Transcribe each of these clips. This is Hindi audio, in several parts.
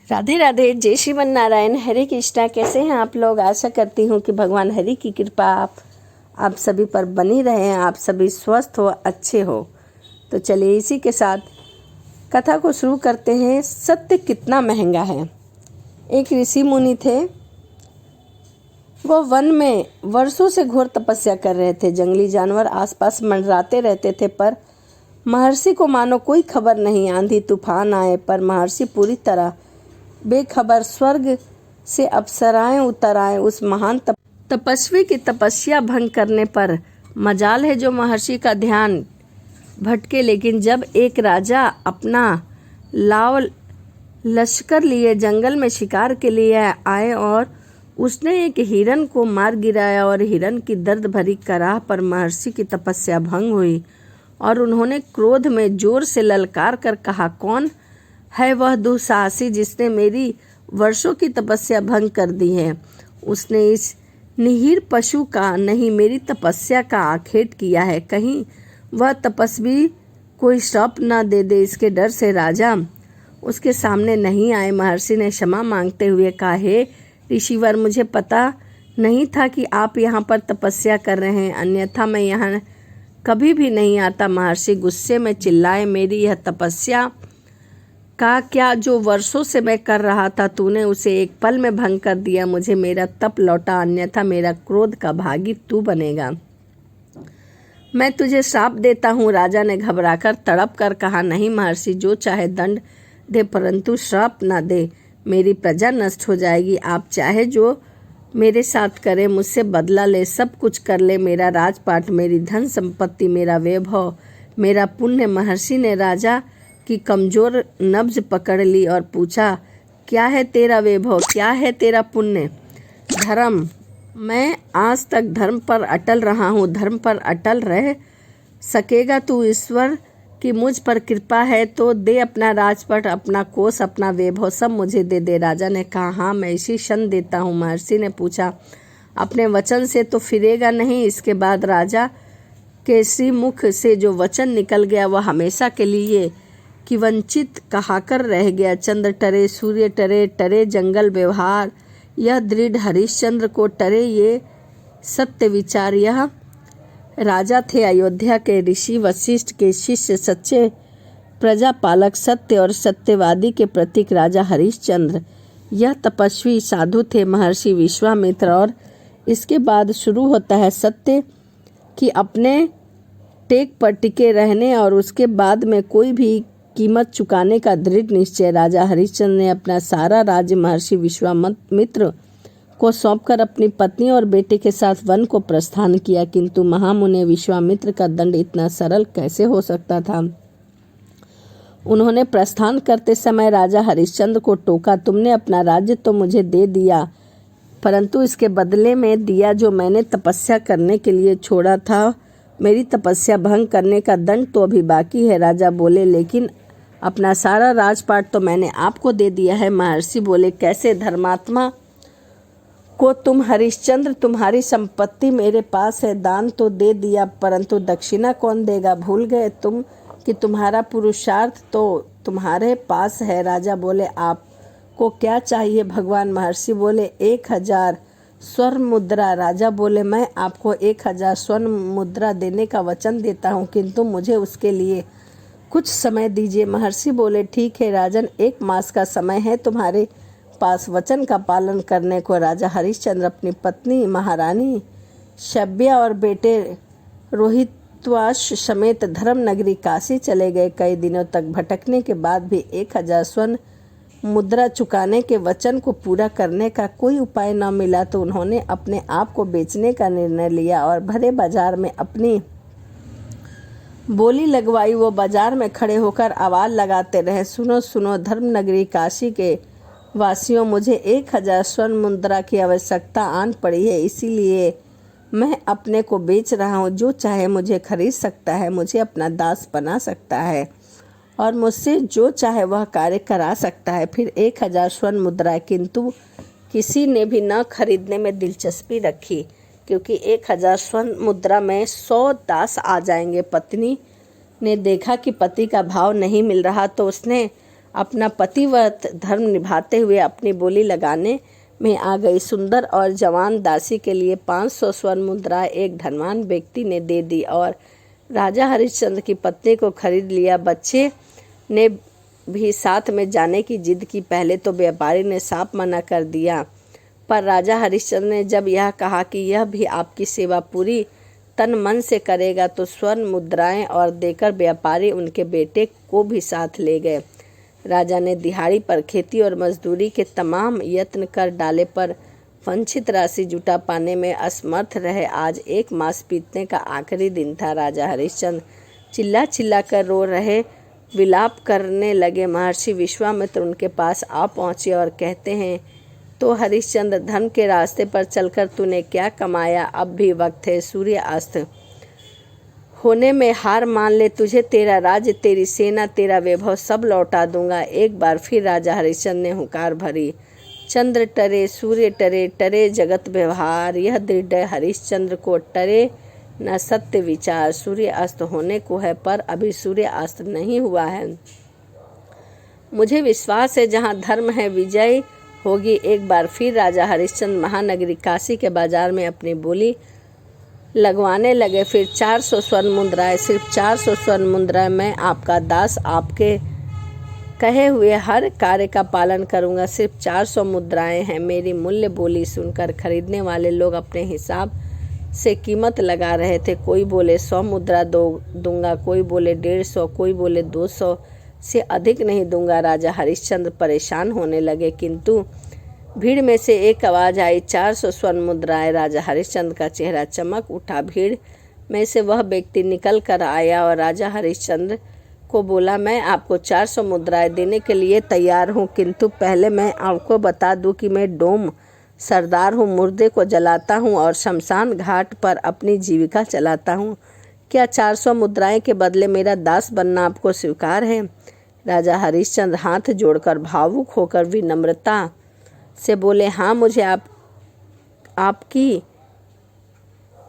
राधे राधे, जय श्रीमन नारायण, हरे कृष्णा। कैसे हैं आप लोग? आशा करती हूँ कि भगवान हरि की कृपा आप सभी पर बनी रहे, आप सभी स्वस्थ हो, अच्छे हो। तो चलिए इसी के साथ कथा को शुरू करते हैं। सत्य कितना महंगा है। एक ऋषि मुनि थे। वो वन में वर्षों से घोर तपस्या कर रहे थे। जंगली जानवर आसपास मंडराते रहते थे, पर महर्षि को मानो कोई खबर नहीं। आंधी तूफान आए पर महर्षि पूरी तरह बेखबर। स्वर्ग से अप्सराएं उतर आए उस महान तपस्वी की तपस्या भंग करने पर। मजाल है जो महर्षि का ध्यान भटके। लेकिन जब एक राजा अपना लाव लश्कर लिए जंगल में शिकार के लिए आए और उसने एक हिरन को मार गिराया और हिरन की दर्द भरी कराह पर महर्षि की तपस्या भंग हुई और उन्होंने क्रोध में जोर से ललकार कर कहा, कौन है वह दुस्साहसी जिसने मेरी वर्षों की तपस्या भंग कर दी है? उसने इस निहीर पशु का नहीं, मेरी तपस्या का आखेट किया है। कहीं वह तपस्वी कोई श्राप न दे दे। इसके डर से राजा उसके सामने नहीं आए। महर्षि ने क्षमा मांगते हुए कहा, हे ऋषिवर, मुझे पता नहीं था कि आप यहाँ पर तपस्या कर रहे हैं, अन्यथा मैं यहाँ कभी भी नहीं आता। महर्षि गुस्से में चिल्लाए, मेरी यह तपस्या का क्या जो वर्षों से मैं कर रहा था, तूने उसे एक पल में भंग कर दिया। मुझे मेरा तप लौटा, अन्यथा मेरा क्रोध का भागी तू बनेगा। मैं तुझे श्राप देता हूँ। राजा ने घबराकर तड़प कर कहा, नहीं महर्षि, जो चाहे दंड दे परंतु श्राप न दे। मेरी प्रजा नष्ट हो जाएगी। आप चाहे जो मेरे साथ करे, मुझसे बदला ले, सब कुछ कर ले, मेरा राजपाट, मेरी धन संपत्ति, मेरा वैभव, मेरा पुण्य। महर्षि ने राजा की कमजोर नब्ज पकड़ ली और पूछा, क्या है तेरा वैभव, क्या है तेरा पुण्य? धर्म। मैं आज तक धर्म पर अटल रहा हूँ, धर्म पर अटल रह सकेगा तू? ईश्वर की मुझ पर कृपा है तो दे अपना राजपाट, अपना कोष, अपना वैभव, सब मुझे दे दे। राजा ने कहा, हाँ मैं इसी क्षण देता हूँ। महर्षि ने पूछा, अपने वचन से तो फिरेगा नहीं? इसके बाद राजा के श्री मुख से जो वचन निकल गया वह हमेशा के लिए कि वंचित कहाकर रह गया। चंद्र टरे, सूर्य टरे, टरे जंगल व्यवहार, यह दृढ़ हरिश्चंद्र को टरे ये सत्य विचार। यह राजा थे अयोध्या के ऋषि वशिष्ठ के शिष्य, सच्चे प्रजापालक, सत्य और सत्यवादी के प्रतीक राजा हरिश्चंद्र। यह तपस्वी साधु थे महर्षि विश्वामित्र। और इसके बाद शुरू होता है सत्य कि अपने टेक पर टिके रहने और उसके बाद में कोई भी कीमत चुकाने का दृढ़ निश्चय। राजा हरिश्चंद्र ने अपना सारा राज्य महर्षि विश्वामित्र को सौंपकर अपनी पत्नी और बेटे के साथ वन को प्रस्थान किया। किंतु महामुनि विश्वामित्र का दंड इतना सरल कैसे हो सकता था? उन्होंने प्रस्थान करते समय राजा हरिश्चंद्र को टोका, तुमने अपना राज्य तो मुझे दे दिया, परंतु इसके बदले में दिया जो मैंने तपस्या करने के लिए छोड़ा था। मेरी तपस्या भंग करने का दंड तो अभी बाकी है। राजा बोले, लेकिन अपना सारा राजपाट तो मैंने आपको दे दिया है। महर्षि बोले, कैसे धर्मात्मा को तुम हरिश्चंद्र, तुम्हारी संपत्ति मेरे पास है, दान तो दे दिया, परंतु दक्षिणा कौन देगा? भूल गए तुम कि तुम्हारा पुरुषार्थ तो तुम्हारे पास है। राजा बोले, आपको क्या चाहिए भगवान? महर्षि बोले, 1000 स्वर्ण मुद्रा। राजा बोले, मैं आपको 1000 स्वर्ण मुद्रा देने का वचन देता हूँ, किंतु मुझे उसके लिए कुछ समय दीजिए। महर्षि बोले, ठीक है राजन, 1 मास का समय है तुम्हारे पास वचन का पालन करने को। राजा हरिश्चंद्र अपनी पत्नी महारानी शब्या और बेटे रोहितवाश समेत धर्म नगरी काशी चले गए। कई दिनों तक भटकने के बाद भी 1000 स्वर्ण मुद्रा चुकाने के वचन को पूरा करने का कोई उपाय न मिला तो उन्होंने अपने आप को बेचने का निर्णय लिया और भरे बाजार में अपनी बोली लगवाई। वो बाजार में खड़े होकर आवाज लगाते रहे, सुनो सुनो धर्म नगरी काशी के वासियों, मुझे 1000 स्वर्ण मुद्रा की आवश्यकता आन पड़ी है, इसीलिए मैं अपने को बेच रहा हूँ। जो चाहे मुझे खरीद सकता है, मुझे अपना दास बना सकता है और मुझसे जो चाहे वह कार्य करा सकता है। फिर 1000 स्वर्ण मुद्रा। किंतु किसी ने भी न खरीदने में दिलचस्पी रखी, क्योंकि 1000 स्वर्ण मुद्रा में 100 दास आ जाएंगे। पत्नी ने देखा कि पति का भाव नहीं मिल रहा तो उसने अपना पतिव्रत धर्म निभाते हुए अपनी बोली लगाने में आ गई। सुंदर और जवान दासी के लिए 500 स्वर्ण मुद्राएं एक धनवान व्यक्ति ने दे दी और राजा हरिश्चंद्र की पत्नी को खरीद लिया। बच्चे ने भी साथ में जाने की जिद की। पहले तो व्यापारी ने साफ मना कर दिया, पर राजा हरिश्चंद्र ने जब यह कहा कि यह भी आपकी सेवा पूरी तन मन से करेगा तो स्वर्ण मुद्राएं और देकर व्यापारी उनके बेटे को भी साथ ले गए। राजा ने दिहाड़ी पर खेती और मजदूरी के तमाम यत्न कर डाले, पर वांछित राशि जुटा पाने में असमर्थ रहे। आज 1 मास बीतने का आखिरी दिन था। राजा हरिश्चंद्र चिल्ला चिल्ला कर रो रहे, विलाप करने लगे। महर्षि विश्वामित्र उनके पास आ पहुँचे और कहते हैं, तो हरिश्चंद्र, धर्म के रास्ते पर चलकर तूने क्या कमाया? अब भी वक्त है, सूर्य अस्त होने में हार मान ले। तुझे तेरा राज्य, तेरी सेना, तेरा वैभव सब लौटा दूंगा। एक बार फिर राजा हरिश्चंद्र ने हुंकार भरी। चंद्र टरे, सूर्य टरे, टरे जगत व्यवहार, यह दृढ़ हरिश्चंद्र को टरे न सत्य विचार। सूर्य अस्त होने को है, पर अभी सूर्य अस्त नहीं हुआ है। मुझे विश्वास है जहाँ धर्म है विजय होगी। एक बार फिर राजा हरिश्चंद्र महानगरी काशी के बाजार में अपनी बोली लगवाने लगे। फिर 400 स्वर्ण मुद्राएं, सिर्फ 400 स्वर्ण मुद्राएं। मैं आपका दास, आपके कहे हुए हर कार्य का पालन करूंगा। सिर्फ 400 मुद्राएं हैं मेरी मूल्य बोली सुनकर खरीदने वाले लोग अपने हिसाब से कीमत लगा रहे थे। कोई बोले 100 मुद्रा दूंगा, कोई बोले 150, कोई बोले 200 से अधिक नहीं दूंगा। राजा हरिश्चंद्र परेशान होने लगे, किंतु भीड़ में से एक आवाज़ आई, 400 स्वर्ण मुद्राएं। राजा हरिश्चंद्र का चेहरा चमक उठा। भीड़ में से वह व्यक्ति निकल कर आया और राजा हरिश्चंद्र को बोला, मैं आपको 400 मुद्राएं देने के लिए तैयार हूँ, किंतु पहले मैं आपको बता दूं कि मैं डोम सरदार हूँ, मुर्दे को जलाता हूँ और शमशान घाट पर अपनी जीविका चलाता हूँ। क्या 400 मुद्राएं के बदले मेरा दास बनना आपको स्वीकार है? राजा हरिश्चंद्र हाथ जोड़कर भावुक होकर विनम्रता से बोले, हाँ, मुझे आपकी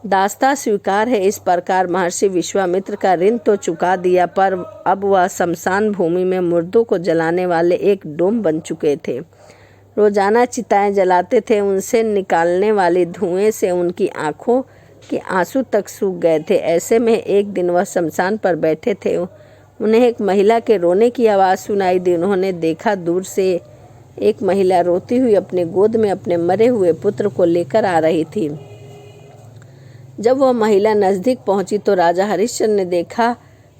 दासता स्वीकार है। इस प्रकार महर्षि विश्वामित्र का ऋण तो चुका दिया, पर अब वह शमशान भूमि में मुर्दों को जलाने वाले एक डोम बन चुके थे। रोजाना चिताएं जलाते थे, उनसे निकालने वाली धुएं से उनकी आंखों के आंसू तक सूख गए थे। ऐसे में एक दिन वह शमशान पर बैठे थे, उन्हें एक महिला के रोने की आवाज़ सुनाई दी। उन्होंने देखा, दूर से एक महिला रोती हुई अपने गोद में अपने मरे हुए पुत्र को लेकर आ रही थी। जब वह महिला नज़दीक पहुंची तो राजा हरिश्चंद्र ने देखा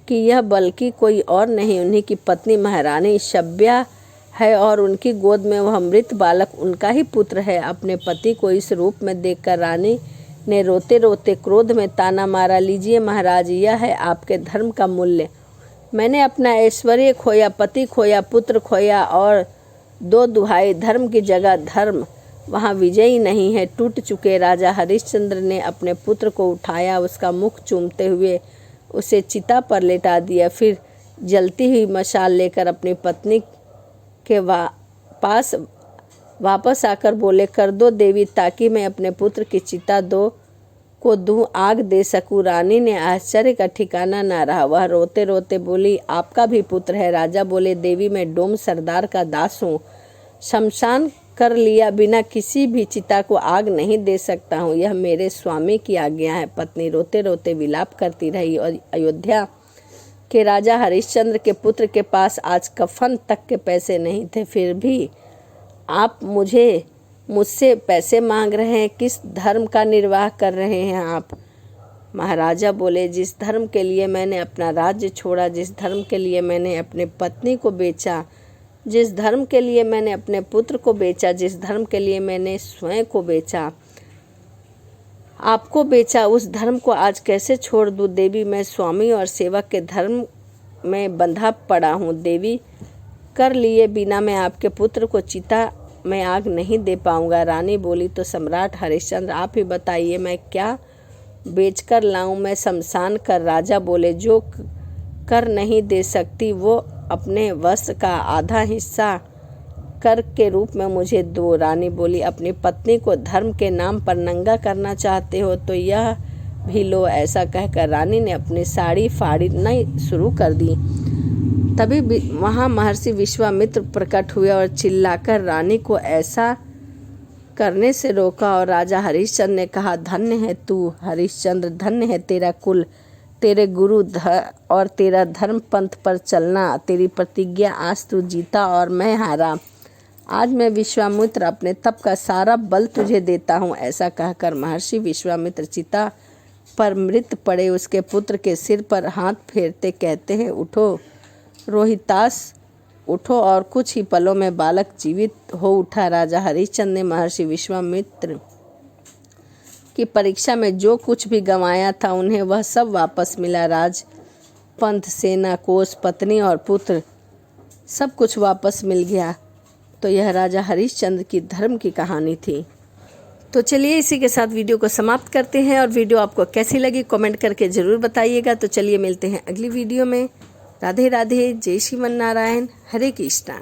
कि यह बल्कि कोई और नहीं, उन्हीं की पत्नी महारानी शब्या है और उनकी गोद में वह मृत बालक उनका ही पुत्र है। अपने पति को इस रूप में देखकर रानी ने रोते रोते क्रोध में ताना मारा, लीजिए महाराज, यह है आपके धर्म का मूल्य। मैंने अपना ऐश्वर्य खोया, पति खोया, पुत्र खोया और 2 दुहाई, धर्म की जगह धर्म वहाँ विजयी नहीं है, टूट चुके। राजा हरिश्चंद्र ने अपने पुत्र को उठाया, उसका मुख चूमते हुए उसे चिता पर लेटा दिया। फिर जलती हुई मशाल लेकर अपनी पत्नी के पास वापस आकर बोले, कर दो देवी, ताकि मैं अपने पुत्र की चिता को दूं, आग दे सकूं। रानी ने आश्चर्य का ठिकाना ना रहा, वह रोते रोते बोली, आपका भी पुत्र है? राजा बोले, देवी, मैं डोम सरदार का दास हूँ, शमशान कर लिया बिना किसी भी चिता को आग नहीं दे सकता हूँ, यह मेरे स्वामी की आज्ञा है। पत्नी रोते रोते विलाप करती रही और अयोध्या के राजा हरिश्चंद्र के पुत्र के पास आज कफन तक के पैसे नहीं थे, फिर भी आप मुझसे पैसे मांग रहे हैं? किस धर्म का निर्वाह कर रहे हैं आप? महाराजा बोले, जिस धर्म के लिए मैंने अपना राज्य छोड़ा, जिस धर्म के लिए मैंने अपने पत्नी को बेचा, जिस धर्म के लिए मैंने अपने पुत्र को बेचा, जिस धर्म के लिए मैंने स्वयं को बेचा, आपको बेचा, उस धर्म को आज कैसे छोड़ दूं? देवी, मैं स्वामी और सेवक के धर्म में बंधा पड़ा हूँ। देवी, कर लिए बिना मैं आपके पुत्र को चिता में आग नहीं दे पाऊंगा। रानी बोली, तो सम्राट हरिश्चंद्र, आप ही बताइए, मैं क्या बेचकर लाऊं? मैं शमशान कर। राजा बोले, जो कर नहीं दे सकती वो अपने वस्त्र का आधा हिस्सा कर के रूप में मुझे दो। रानी बोली, अपनी पत्नी को धर्म के नाम पर नंगा करना चाहते हो तो यह भी लो। ऐसा कहकर रानी ने अपनी साड़ी फाड़नी शुरू कर दी। तभी वहाँ महर्षि विश्वामित्र प्रकट हुए और चिल्लाकर रानी को ऐसा करने से रोका। और राजा हरिश्चंद्र ने कहा, धन्य है तू हरिश्चंद्र, धन्य है तेरा कुल, तेरे गुरु और तेरा धर्म पंथ पर चलना। तेरी प्रतिज्ञा, आज तू जीता और मैं हारा। आज मैं विश्वामित्र अपने तप का सारा बल तुझे देता हूँ। ऐसा कहकर महर्षि विश्वामित्र चिता पर मृत पड़े उसके पुत्र के सिर पर हाथ फेरते कहते हैं, उठो रोहितास, उठो। और कुछ ही पलों में बालक जीवित हो उठा। राजा हरिश्चंद्र ने महर्षि विश्वामित्र की परीक्षा में जो कुछ भी गंवाया था उन्हें वह सब वापस मिला। राज, पंथ, सेना, कोष, पत्नी और पुत्र, सब कुछ वापस मिल गया। तो यह राजा हरिश्चंद्र की धर्म की कहानी थी। तो चलिए इसी के साथ वीडियो को समाप्त करते हैं। और वीडियो आपको कैसी लगी कमेंट करके ज़रूर बताइएगा। तो चलिए मिलते हैं अगली वीडियो में। राधे राधे, जय श्रीमन नारायण, हरे कृष्णा।